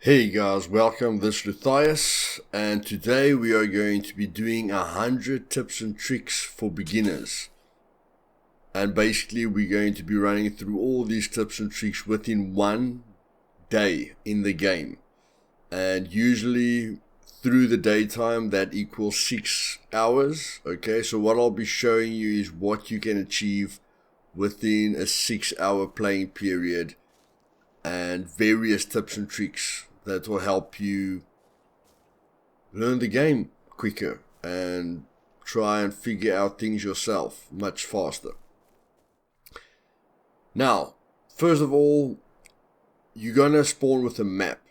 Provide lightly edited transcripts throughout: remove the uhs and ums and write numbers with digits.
Hey guys, welcome. This is Luthais, and today we are going to be doing 100 tips and tricks for beginners. And basically we're going to be running through all these tips and tricks within one day in the game. And usually through the daytime that equals 6 hours. Okay, so what I'll be showing you is what you can achieve within a 6-hour playing period and various tips and tricks that will help you learn the game quicker and try and figure out things yourself much faster. Now, first of all, you're gonna spawn with a map,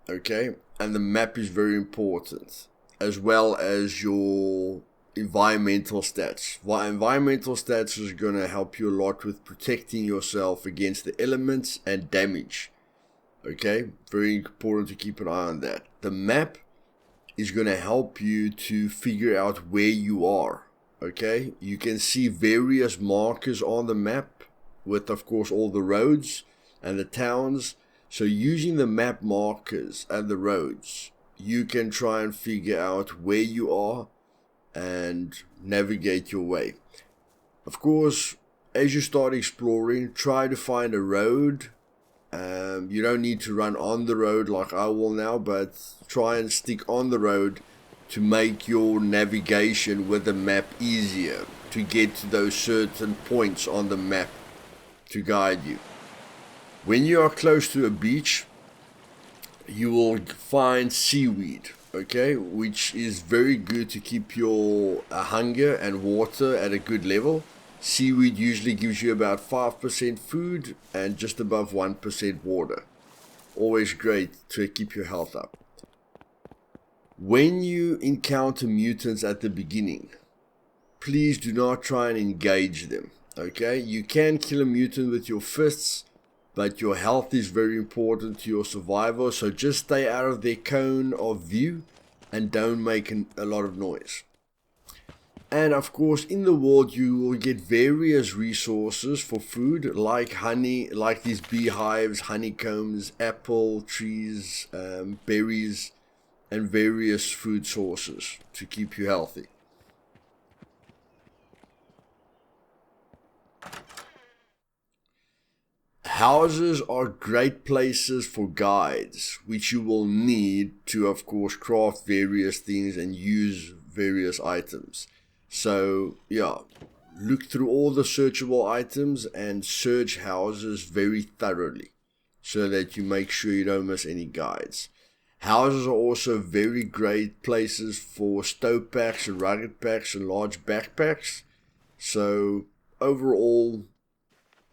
okay? And the map is very important, as well as your environmental stats. Environmental stats is gonna help you a lot with protecting yourself against the elements and damage. Okay, very important to keep an eye on that. The map is going to help you to figure out where you are. Okay, you can see various markers on the map with, of course, all the roads and the towns. So using the map markers and the roads, you can try and figure out where you are and navigate your way. Of course, as you start exploring, try to find a road. You don't need to run on the road like I will now, but try and stick on the road to make your navigation with the map easier to get to those certain points on the map to guide you. When you are close to a beach, you will find seaweed, okay, which is very good to keep your hunger and water at a good level. Seaweed usually gives you about 5% food and just above 1% water. Always great to keep your health up. When you encounter mutants at the beginning, please do not try and engage them. Okay, you can kill a mutant with your fists, but your health is very important to your survival, so just stay out of their cone of view and don't make a lot of noise. And of course, in the world you will get various resources for food, like honey, like these beehives, honeycombs, apple trees, berries, and various food sources to keep you healthy. Houses are great places for guides, which you will need to, of course, craft various things and use various items. So, yeah, look through all the searchable items and search houses very thoroughly so that you make sure you don't miss any guides. Houses are also very great places for stove packs and rugged packs and large backpacks. So, overall,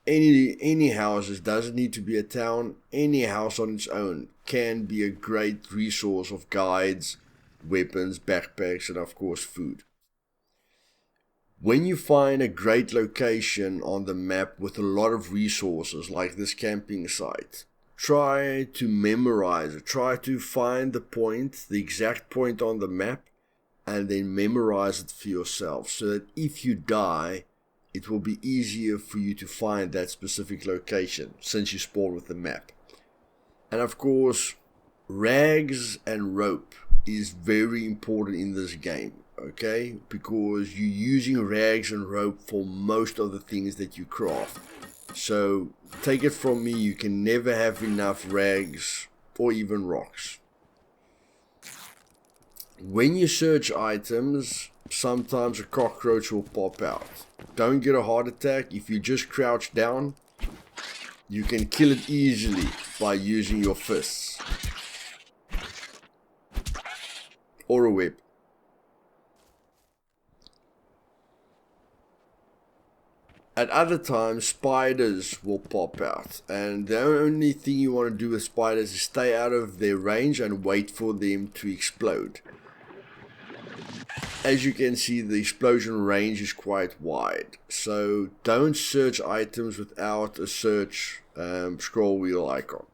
any houses, doesn't need to be a town, any house on its own can be a great resource of guides, weapons, backpacks, and of course food. When you find a great location on the map with a lot of resources, like this camping site, try to memorize it. Try to find the point, the exact point on the map, and then memorize it for yourself, so that if you die, it will be easier for you to find that specific location, since you spawn with the map. And of course, rags and rope is very important in this game. Okay, because you're using rags and rope for most of the things that you craft. So take it from me, you can never have enough rags or even rocks. When you search items, sometimes a cockroach will pop out. Don't get a heart attack. If you just crouch down, you can kill it easily by using your fists or a whip. At other times, spiders will pop out, and the only thing you want to do with spiders is stay out of their range and wait for them to explode. As you can see, the explosion range is quite wide, so don't search items without a search scroll wheel icon.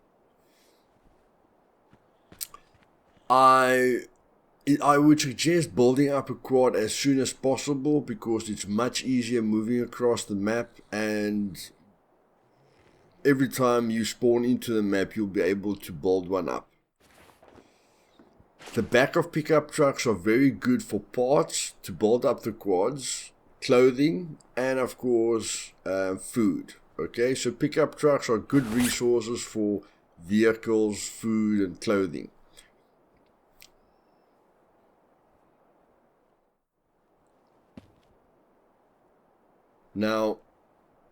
I would suggest building up a quad as soon as possible, because it's much easier moving across the map, and every time you spawn into the map you'll be able to build one up. The back of pickup trucks are very good for parts to build up the quads, clothing, and of course food. Okay, so pickup trucks are good resources for vehicles, food, and clothing. Now,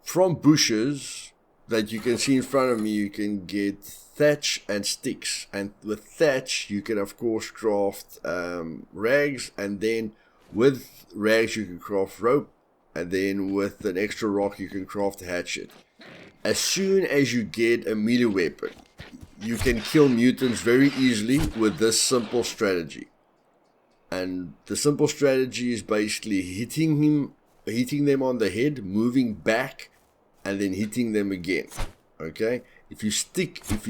from bushes that you can see in front of me, you can get thatch and sticks. And with thatch, you can of course craft rags, and then with rags you can craft rope, and then with an extra rock you can craft a hatchet. As soon as you get a melee weapon, you can kill mutants very easily with this simple strategy. And the simple strategy is basically hitting them on the head, moving back, and then hitting them again. Okay? If you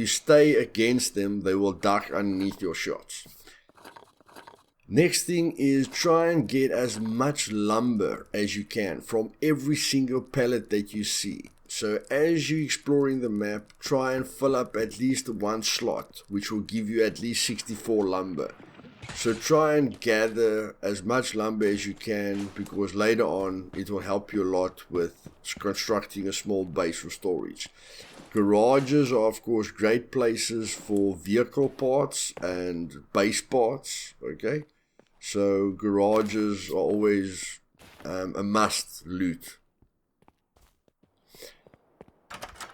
stay against them, they will duck underneath your shots. Next thing is try and get as much lumber as you can from every single pellet that you see. So as you're exploring the map, try and fill up at least one slot, which will give you at least 64 lumber. So try and gather as much lumber as you can, because later on it will help you a lot with constructing a small base for storage. Garages are of course great places for vehicle parts and base parts. Okay, so garages are always a must loot.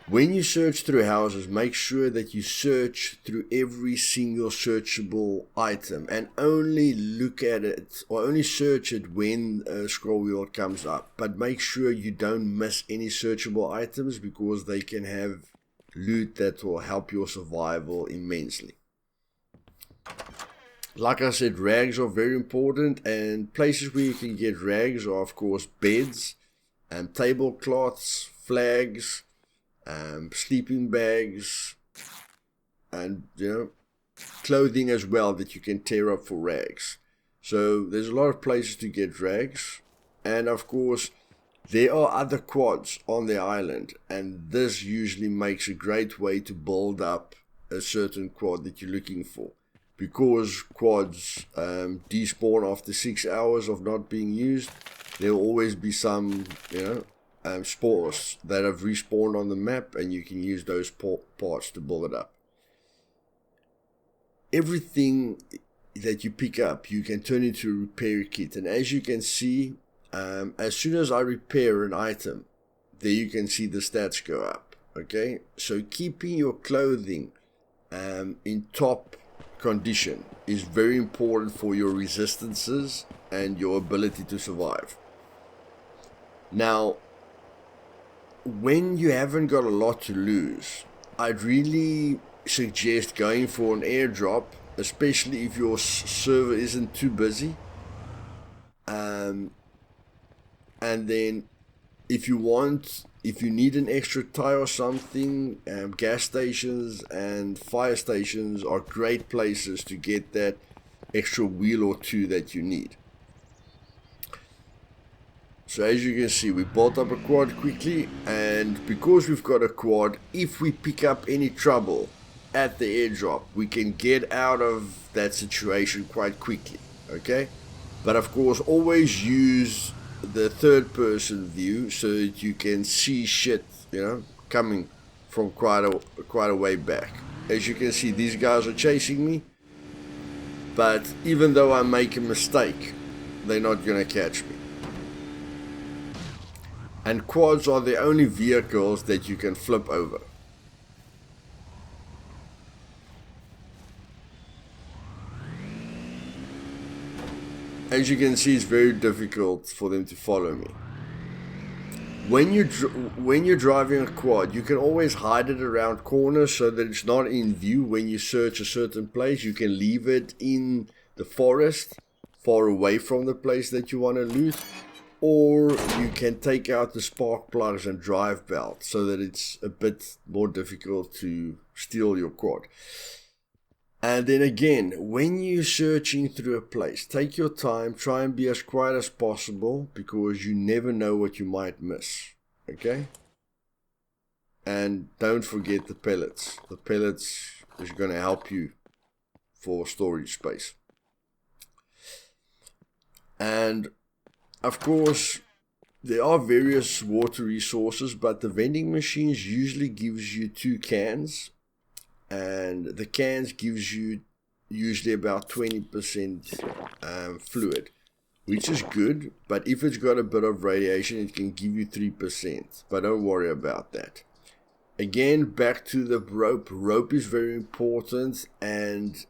When you search through houses, make sure that you search through every single searchable item and only look at it or only search it when a scroll wheel comes up. But make sure you don't miss any searchable items, because they can have loot that will help your survival immensely. Like I said, rags are very important, and places where you can get rags are of course beds, tablecloths, flags, sleeping bags, and clothing as well that you can tear up for rags. So there's a lot of places to get rags, and of course there are other quads on the island, and this usually makes a great way to build up a certain quad that you're looking for, because quads despawn after 6 hours of not being used. There will always be some spores that have respawned on the map, and you can use those parts to build it up. Everything that you pick up you can turn into a repair kit, and as you can see, as soon as I repair an item, there you can see the stats go up. Okay, so keeping your clothing in top condition is very important for your resistances and your ability to survive. Now, when you haven't got a lot to lose, I'd really suggest going for an airdrop, especially if your server isn't too busy. And then if you need an extra tire or something, gas stations and fire stations are great places to get that extra wheel or two that you need. So as you can see, we built up a quad quickly, and because we've got a quad, if we pick up any trouble at the airdrop, we can get out of that situation quite quickly. Okay, but of course always use the third person view so that you can see shit coming from quite a way back. As you can see, these guys are chasing me, but even though I make a mistake, they're not gonna catch me. And quads are the only vehicles that you can flip over. As you can see, it's very difficult for them to follow me. When you're driving a quad, you can always hide it around corners so that it's not in view when you search a certain place. You can leave it in the forest, far away from the place that you want to loot. Or you can take out the spark plugs and drive belt so that it's a bit more difficult to steal your quad. And then again, when you're searching through a place, take your time, try and be as quiet as possible, because you never know what you might miss. Okay? And don't forget the pellets. The pellets is going to help you for storage space. And of course, there are various water resources, but the vending machines usually gives you 2 cans, and the cans gives you usually about 20% fluid, which is good, but if it's got a bit of radiation, it can give you 3%, but don't worry about that. Again, back to the rope. Rope is very important, and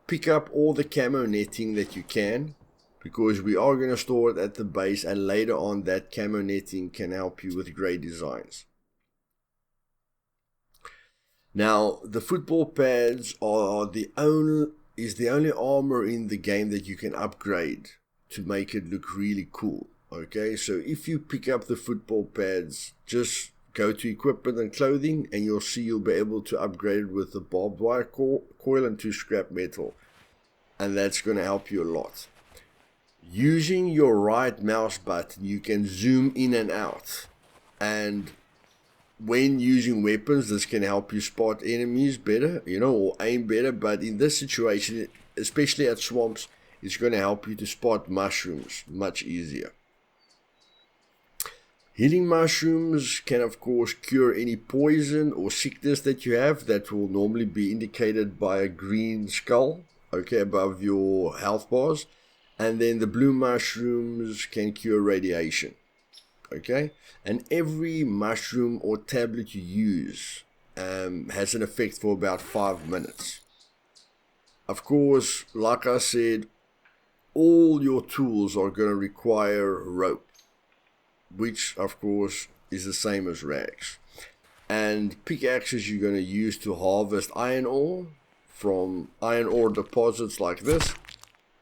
pick up all the camo netting that you can, because we are going to store it at the base, and later on that camo netting can help you with great designs. Now, the football pads are the only armor in the game that you can upgrade to make it look really cool. Okay, so if you pick up the football pads, just go to equipment and clothing, and you'll see you'll be able to upgrade it with the barbed wire coil and 2 scrap metal, and that's going to help you a lot. Using your right mouse button, you can zoom in and out, and when using weapons, this can help you spot enemies better, or aim better. But in this situation, especially at swamps, it's going to help you to spot mushrooms much easier. Healing mushrooms can of course cure any poison or sickness that you have. That will normally be indicated by a green skull, okay, above your health bars. And then the blue mushrooms can cure radiation, okay. And every mushroom or tablet you use has an effect for about 5 minutes. Of course, like I said, all your tools are going to require rope, which of course is the same as rags. And pickaxes you're going to use to harvest iron ore from iron ore deposits like this.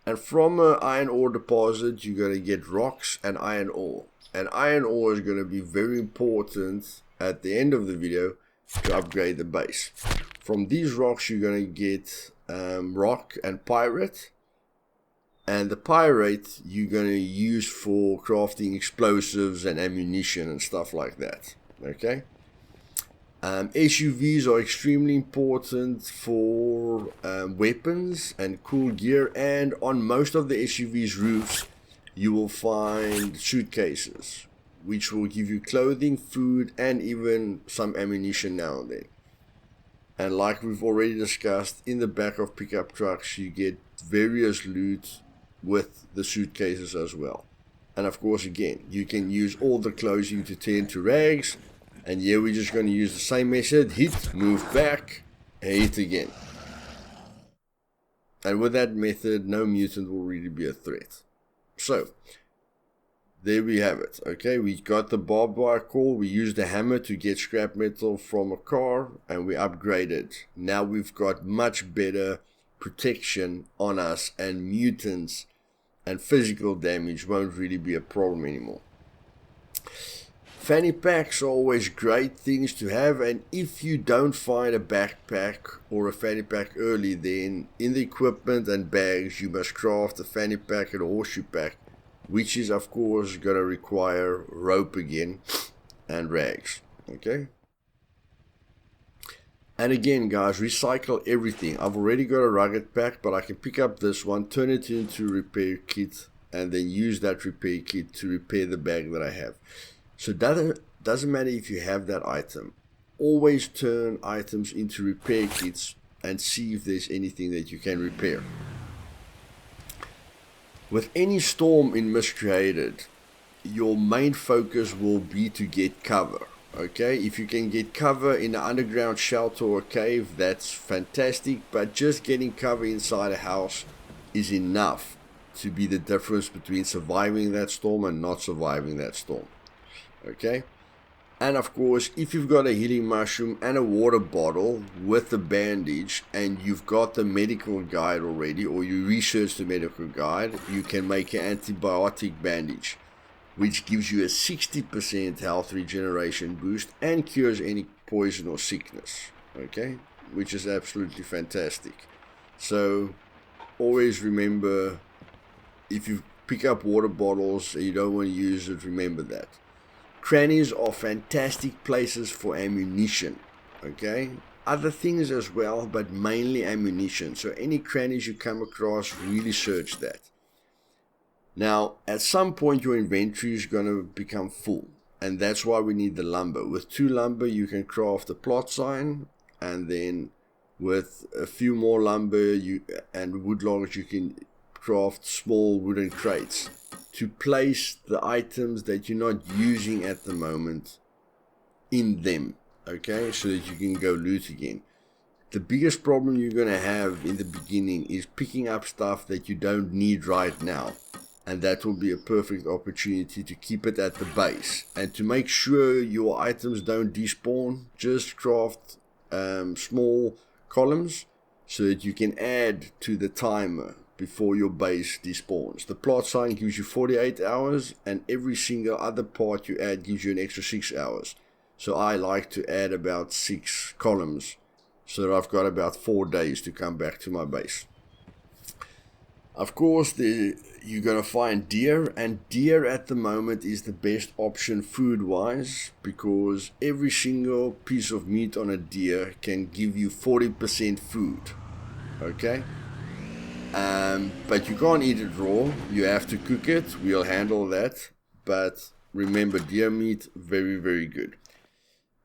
And from an iron ore deposit, you're going to get rocks and iron ore. And iron ore is going to be very important at the end of the video to upgrade the base. From these rocks, you're going to get rock and pyrite. And the pyrite you're going to use for crafting explosives and ammunition and stuff like that. Okay. SUVs are extremely important for weapons and cool gear. And on most of the SUVs' roofs, you will find suitcases, which will give you clothing, food, and even some ammunition now and then. And like we've already discussed, in the back of pickup trucks, you get various loot with the suitcases as well. And of course, again, you can use all the clothing to turn to rags. And yeah, we're just going to use the same method: hit, move back, and hit again. And with that method, no mutant will really be a threat. So, there we have it. Okay, we got the barbed wire core. We used the hammer to get scrap metal from a car, and we upgraded. Now we've got much better protection on us, and mutants and physical damage won't really be a problem anymore. Fanny packs are always great things to have, and if you don't find a backpack or a fanny pack early, then in the equipment and bags you must craft a fanny pack and a horseshoe pack, which is of course going to require rope again and rags. Okay. And again, guys, recycle everything. I've already got a rugged pack, but I can pick up this one, turn it into a repair kit, and then use that repair kit to repair the bag that I have. So that doesn't matter if you have that item. Always turn items into repair kits and see if there's anything that you can repair. With any storm in Miscreated, your main focus will be to get cover. Okay, if you can get cover in an underground shelter or a cave, that's fantastic, but just getting cover inside a house is enough to be the difference between surviving that storm and not surviving that storm. Okay, and of course, if you've got a healing mushroom and a water bottle with a bandage, and you've got the medical guide already, or you research the medical guide, you can make an antibiotic bandage, which gives you a 60% health regeneration boost and cures any poison or sickness, okay, which is absolutely fantastic. So always remember, if you pick up water bottles and you don't want to use it, remember that. Crannies are fantastic places for ammunition, okay, other things as well, but mainly ammunition. So any crannies you come across, really search that. Now, at some point your inventory is going to become full, and that's why we need the lumber. With 2 lumber you can craft a plot sign, and then with a few more lumber and wood logs you can craft small wooden crates to place the items that you're not using at the moment in them, okay, so that you can go loot again. The biggest problem you're going to have in the beginning is picking up stuff that you don't need right now, and that will be a perfect opportunity to keep it at the base. And to make sure your items don't despawn, just craft small columns so that you can add to the timer before your base despawns. The plot sign gives you 48 hours, and every single other part you add gives you an extra 6 hours. So I like to add about 6 columns so that I've got about 4 days to come back to my base. Of course, you're going to find deer, and deer at the moment is the best option food-wise, because every single piece of meat on a deer can give you 40% food, okay? But you can't eat it raw, you have to cook it, we'll handle that, but remember, deer meat, very, very good.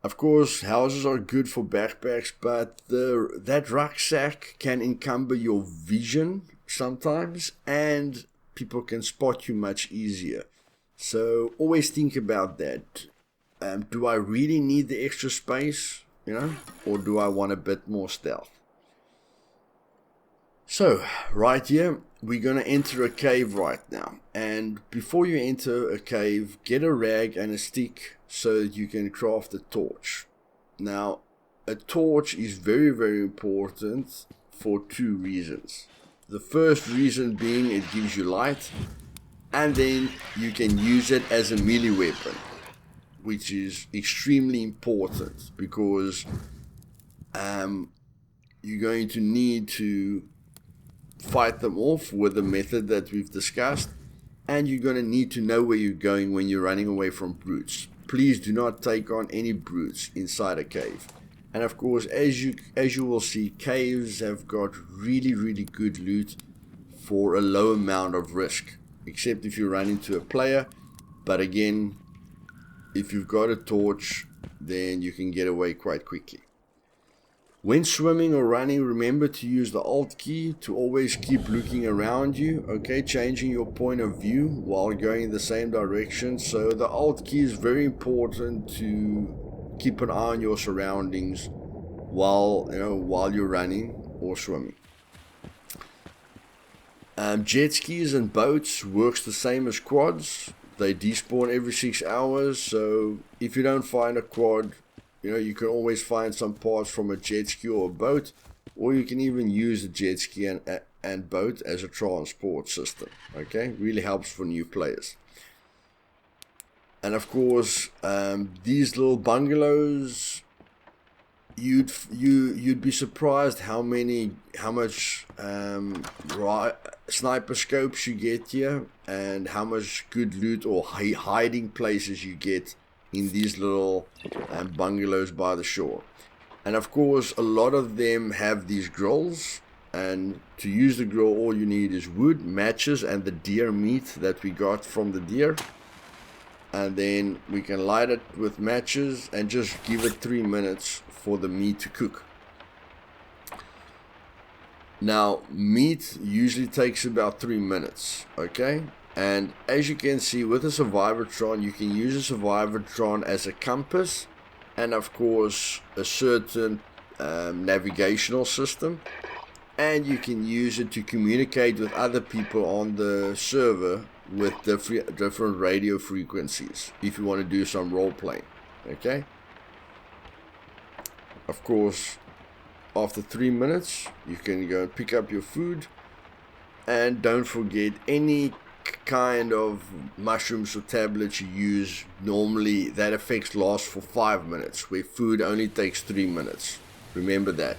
Of course, houses are good for backpacks, but that rucksack can encumber your vision sometimes, and people can spot you much easier. So always think about that. Do I really need the extra space, or do I want a bit more stealth? So right here, we're going to enter a cave right now. And before you enter a cave, get a rag and a stick so that you can craft a torch. Now, a torch is very, very important for 2 reasons. The first reason being it gives you light, and then you can use it as a melee weapon, which is extremely important because you're going to need to fight them off with the method that we've discussed, and you're going to need to know where you're going when you're running away from brutes. Please do not take on any brutes inside a cave. And of course, as you will see, caves have got really, really good loot for a low amount of risk, except if you run into a player. But again, if you've got a torch, then you can get away quite quickly. When swimming or running, remember to use the Alt key to always keep looking around you, okay, changing your point of view while going in the same direction. So the Alt key is very important to keep an eye on your surroundings while you're running or swimming. Jet skis and boats works the same as quads. They despawn every 6 hours, so if you don't find a quad, you can always find some parts from a jet ski or a boat, or you can even use a jet ski and boat as a transport system. Okay, really helps for new players. And of course, these little bungalows, you'd be surprised how much sniper scopes you get here, and how much good loot or hiding places you get in these little bungalows by the shore. And of course, a lot of them have these grills, and to use the grill, all you need is wood, matches, and the deer meat that we got from the deer. And then we can light it with matches and just give it 3 minutes for the meat to cook. Now, meat usually takes about 3 minutes, okay? And as you can see with a Survivortron, you can use a Survivortron as a compass, and of course a certain navigational system, and you can use it to communicate with other people on the server with different radio frequencies if you want to do some role playing. Okay, of course after 3 minutes you can go and pick up your food, and don't forget any kind of mushrooms or tablets you use, normally that effects last for 5 minutes, where food only takes 3 minutes. Remember that.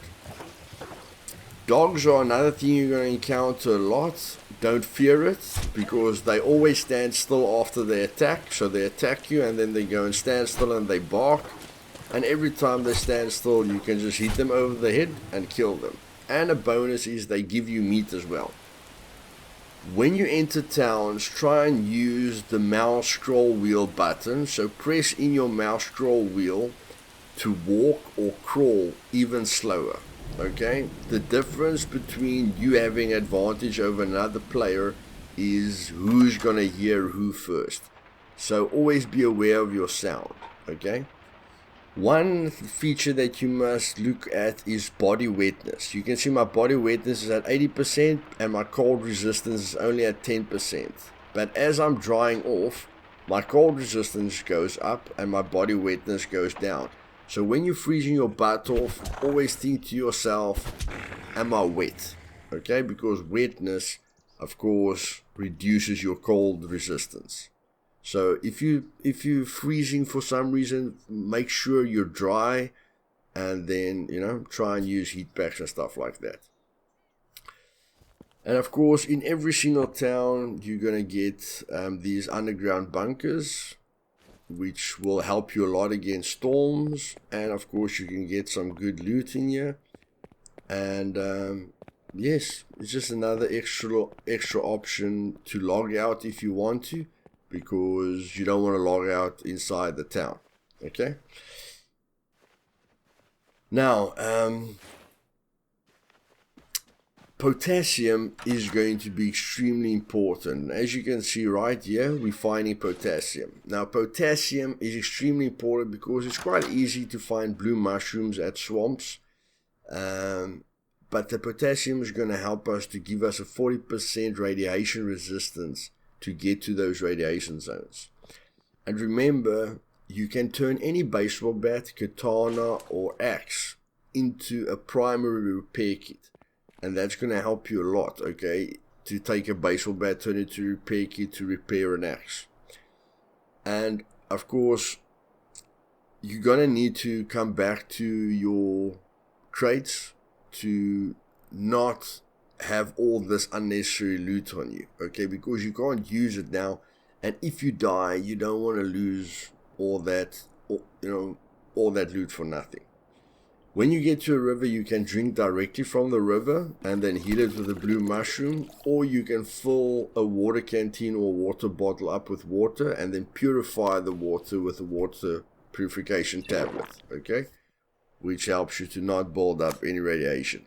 Dogs are another thing you're going to encounter a lot. Don't fear it, because they always stand still after they attack. So they attack you and then they go and stand still and they bark, and every time they stand still you can just hit them over the head and kill them. And a bonus is they give you meat as well. When you enter towns, try and use the mouse scroll wheel button. So press in your mouse scroll wheel to walk or crawl even slower. Okay, the difference between you having advantage over another player is who's gonna hear who first. So always be aware of your sound. Okay, one feature that you must look at is body wetness. You can see my body wetness is at 80% and my cold resistance is only at 10%. But as I'm drying off, my cold resistance goes up and my body wetness goes down. So when you're freezing your butt off, always think to yourself, am I wet? Okay, because wetness, of course, reduces your cold resistance. So if you're freezing for some reason, make sure you're dry, and then, you know, try and use heat packs and stuff like that. And of course, in every single town, you're gonna get these underground bunkers, which will help you a lot against storms. And of course, you can get some good loot in here. And yes, it's just another extra option to log out if you want to, because you don't want to log out inside the town. Okay. Now, potassium is going to be extremely important. As you can see right here, we're finding potassium. Now, potassium is extremely important because it's quite easy to find blue mushrooms at swamps. But the potassium is going to help us to give us a 40% radiation resistance to get to those radiation zones. And remember, you can turn any baseball bat, katana, or axe into a primary repair kit. And that's going to help you a lot, okay? To take a baseball bat, turn it to a repair kit to repair an axe. And, of course, you're going to need to come back to your crates to not have all this unnecessary loot on you, okay? Because you can't use it now. And if you die, you don't want to lose all that, all that loot for nothing. When you get to a river, you can drink directly from the river and then heal it with a blue mushroom, or you can fill a water canteen or water bottle up with water and then purify the water with a water purification tablet, okay? Which helps you to not build up any radiation.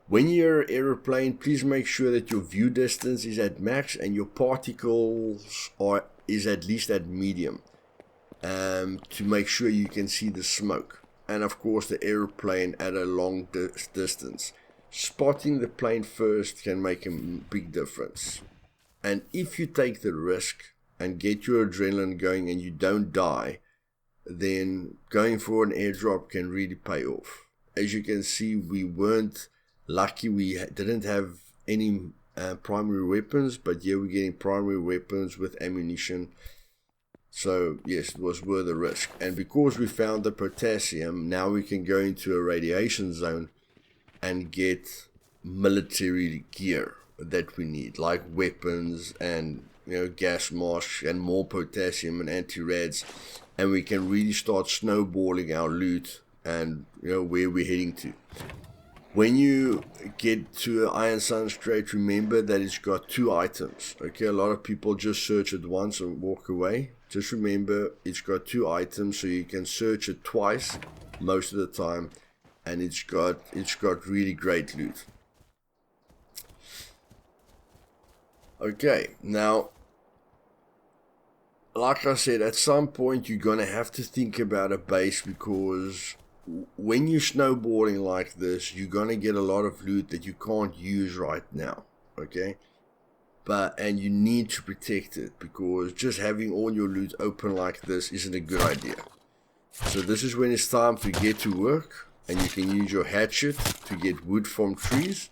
When you're an aeroplane, please make sure that your view distance is at max and your particles is at least at medium, to make sure you can see the smoke. And of course the airplane at a long distance. Spotting the plane first can make a big difference. And if you take the risk and get your adrenaline going and you don't die, then going for an airdrop can really pay off. As you can see, we weren't lucky, we didn't have any primary weapons, but yeah, we're getting primary weapons with ammunition. So yes, it was worth the risk. And because we found the potassium, now we can go into a radiation zone and get military gear that we need, like weapons and, you know, gas masks and more potassium and anti-rads, and we can really start snowballing our loot and, you know, where we're heading to. When you get to Iron Sun Strait, remember that it's got 2 items. Okay, a lot of people just search it once and walk away. Just remember, it's got 2 items, so you can search it twice most of the time, and it's got really great loot. Okay, now, like I said, at some point you're gonna have to think about a base, because when you're snowboarding like this, you're gonna get a lot of loot that you can't use right now, okay? And you need to protect it, because just having all your loot open like this isn't a good idea. So this is when it's time to get to work, and you can use your hatchet to get wood from trees,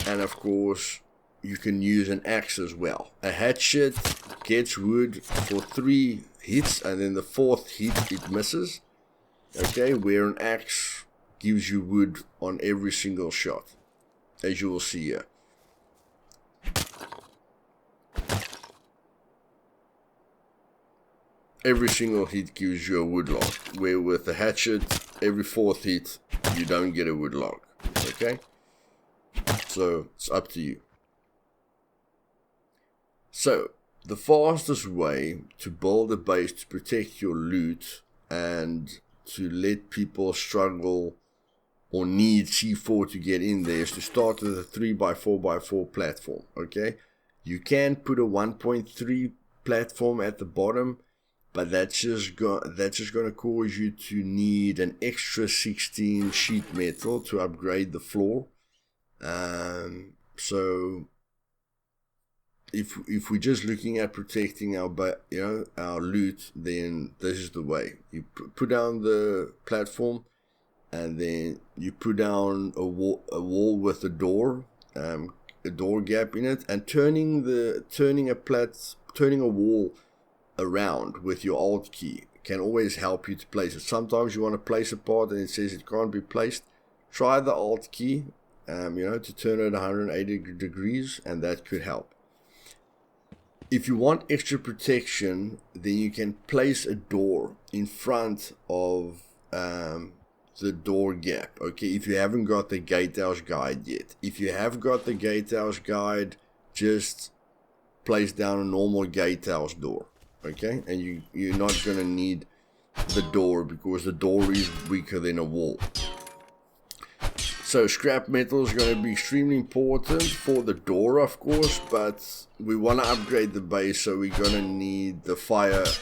and of course you can use an axe as well. A hatchet gets wood for 3 hits, and then the 4th hit it misses. Okay, where an axe gives you wood on every single shot, as you will see here. Every single hit gives you a wood log, where with the hatchet, every 4th hit, you don't get a wood log. Okay? So, it's up to you. So, the fastest way to build a base to protect your loot and to let people struggle or need C4 to get in there is to start with a 3x4x4 platform, okay? You can put a 1.3 platform at the bottom, but that's just going to cause you to need an extra 16 sheet metal to upgrade the floor. So if we're just looking at protecting our loot, then this is the way. You put down the platform, and then you put down a wall with a door gap in it, and turning a wall around with your Alt key can always help you to place it. Sometimes you want to place a part and it says it can't be placed. Try the Alt key, to turn it 180 degrees, and that could help. If you want extra protection, then you can place a door in front of the door gap. Okay, if you haven't got the Gatehouse guide yet. If you have got the Gatehouse guide, just place down a normal Gatehouse door. Okay, and you're not going to need the door because the door is weaker than a wall. So scrap metal is going to be extremely important for the door, of course, but we want to upgrade the base, so we're going to need the furnaces.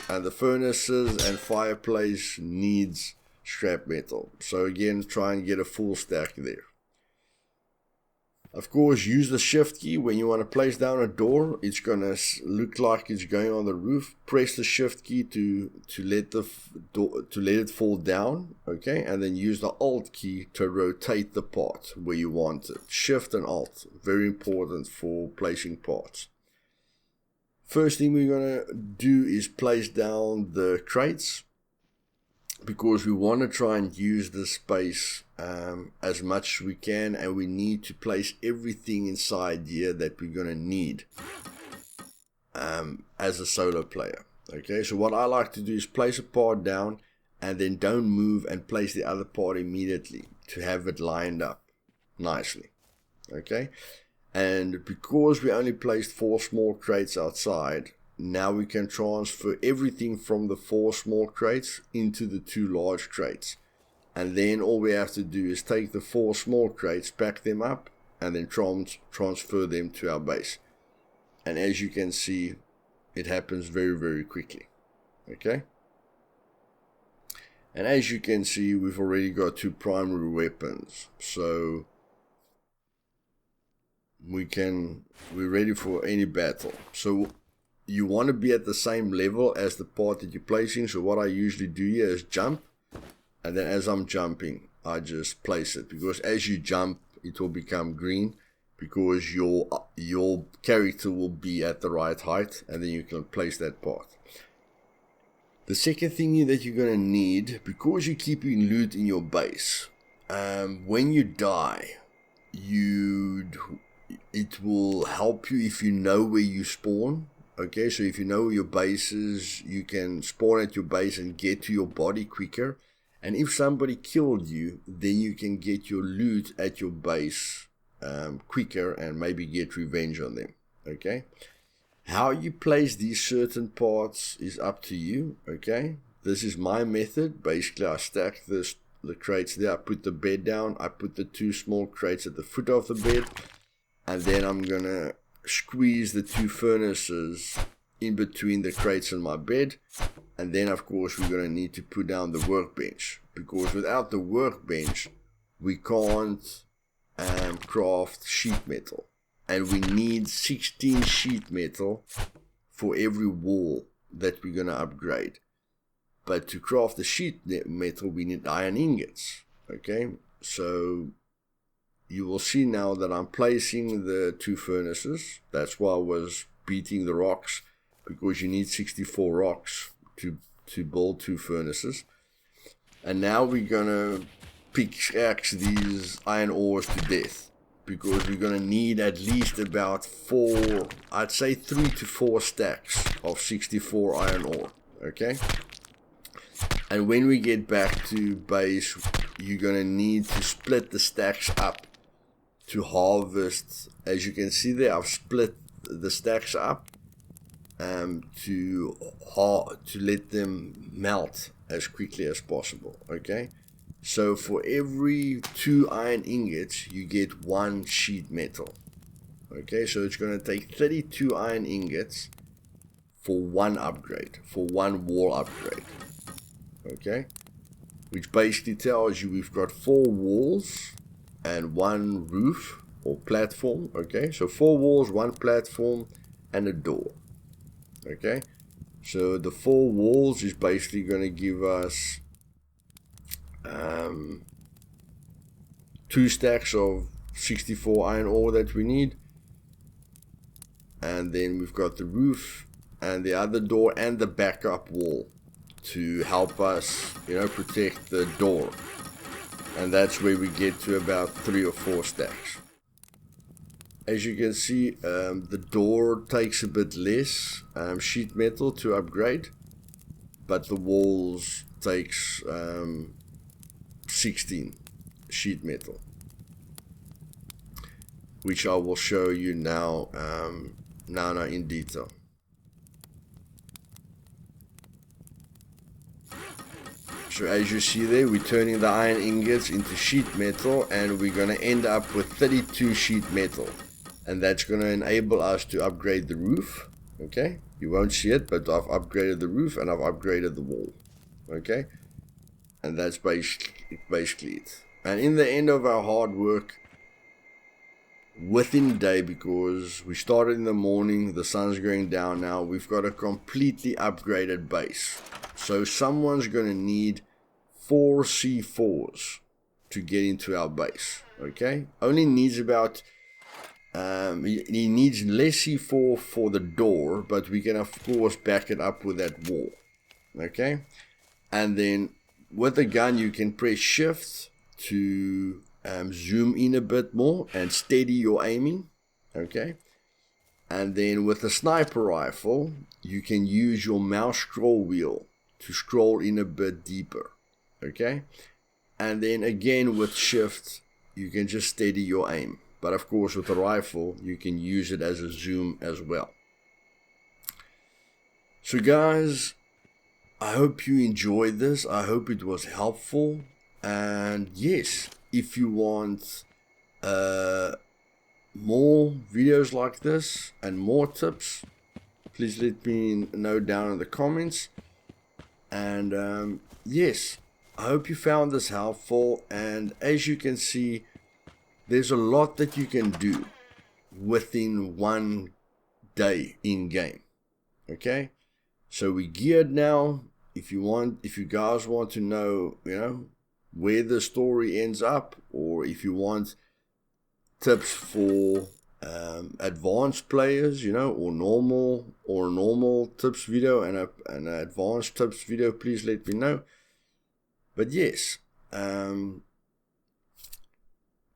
And the furnaces and fireplace needs scrap metal. So again, try and get a full stack there. Of course, use the shift key when you want to place down a door. It's going to look like it's going on the roof. Press the shift key to let it fall down, okay? And then use the Alt key to rotate the part where you want it. Shift and Alt, very important for placing parts. First thing we're going to do is place down the crates, because we want to try and use the space as much as we can, and we need to place everything inside here that we're going to need as a solo player. Okay, so what I like to do is place a part down and then don't move and place the other part immediately to have it lined up nicely. Okay, and because we only placed 4 small crates outside, now we can transfer everything from the 4 small crates into the 2 large crates. And then all we have to do is take the 4 small crates, pack them up, and then transfer them to our base. And as you can see, it happens very, very quickly. Okay? And as you can see, we've already got 2 primary weapons. So we're ready for any battle. So you want to be at the same level as the part that you're placing. So what I usually do here is jump, and then as I'm jumping, I just place it, because as you jump, it will become green, because your character will be at the right height, and then you can place that part. The second thing that you're going to need, because you're keeping loot in your base, when you die, it will help you if you know where you spawn. Okay, so if you know your base is, you can spawn at your base and get to your body quicker. And if somebody killed you, then you can get your loot at your base quicker and maybe get revenge on them. Okay, how you place these certain parts is up to you. Okay, this is my method. Basically, I stack the crates there. I put the bed down. I put the 2 small crates at the foot of the bed, and then I'm gonna squeeze the 2 furnaces in between the crates and my bed. And then of course we're going to need to put down the workbench, because without the workbench we can't craft sheet metal, and we need 16 sheet metal for every wall that we're going to upgrade. But to craft the sheet metal we need iron ingots. Okay, so you will see now that I'm placing the 2 furnaces. That's why I was beating the rocks, because you need 64 rocks to build 2 furnaces. And now we're going to pickaxe these iron ores to death, because we're going to need at least about 4, I'd say 3 to 4 stacks of 64 iron ore. Okay? And when we get back to base, you're going to need to split the stacks up to harvest. As you can see there, I've split the stacks up to let them melt as quickly as possible. Okay, so for every 2 iron ingots you get 1 sheet metal. Okay, so it's going to take 32 iron ingots for 1 upgrade, for 1 wall upgrade. Okay, which basically tells you we've got 4 walls and 1 roof or platform. Okay, so 4 walls, 1 platform, and a door. Okay, so the 4 walls is basically going to give us 2 stacks of 64 iron ore that we need, and then we've got the roof and the other door and the backup wall to help us, protect the door, and that's where we get to about 3 or 4 stacks. As you can see, the door takes a bit less sheet metal to upgrade, but the walls takes 16 sheet metal, which I will show you now in detail. So as you see there, we're turning the iron ingots into sheet metal, and we're going to end up with 32 sheet metal, and that's going to enable us to upgrade the roof. Okay, you won't see it, but I've upgraded the roof and I've upgraded the wall. Okay, and that's basically it. And in the end of our hard work, within the day, because we started in the morning, the sun's going down now, we've got a completely upgraded base. So someone's going to need 4 C4s to get into our base. Okay, only needs about he needs less C4 for the door, but we can of course back it up with that wall. Okay, and then with the gun you can press shift to zoom in a bit more and steady your aiming. Okay, and then with the sniper rifle you can use your mouse scroll wheel to scroll in a bit deeper. Okay, and then again with shift you can just steady your aim, but of course with the rifle you can use it as a zoom as well. So guys, I hope you enjoyed this. I hope it was helpful, and yes, if you want more videos like this and more tips, please let me know down in the comments. And yes, I hope you found this helpful, and as you can see, there's a lot that you can do within 1 day in game. Okay, so we geared now. If you guys want to know, where the story ends up, or if you want tips for advanced players, or normal tips video and an advanced tips video, please let me know. But yes,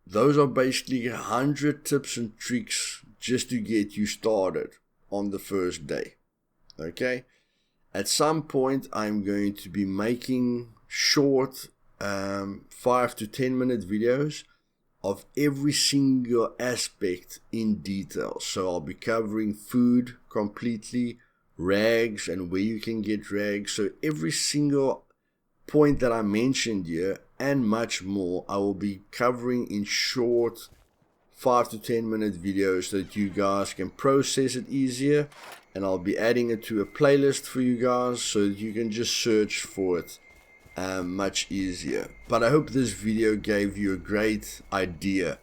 those are basically 100 tips and tricks just to get you started on the first day. Okay, at some point I'm going to be making short 5 to 10 minute videos of every single aspect in detail. So I'll be covering food completely, rags and where you can get rags. So every single point that I mentioned here and much more, I will be covering in short 5 to 10 minute videos so that you guys can process it easier, and I'll be adding it to a playlist for you guys so that you can just search for it much easier. But I hope this video gave you a great idea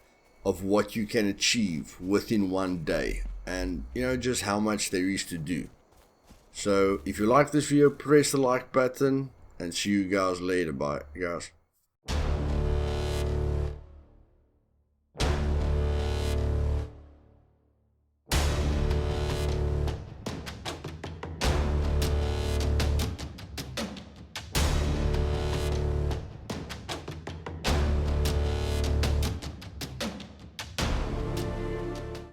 of what you can achieve within 1 day, and just how much there is to do. So if you like this video, press the like button, and see you guys later. Bye guys.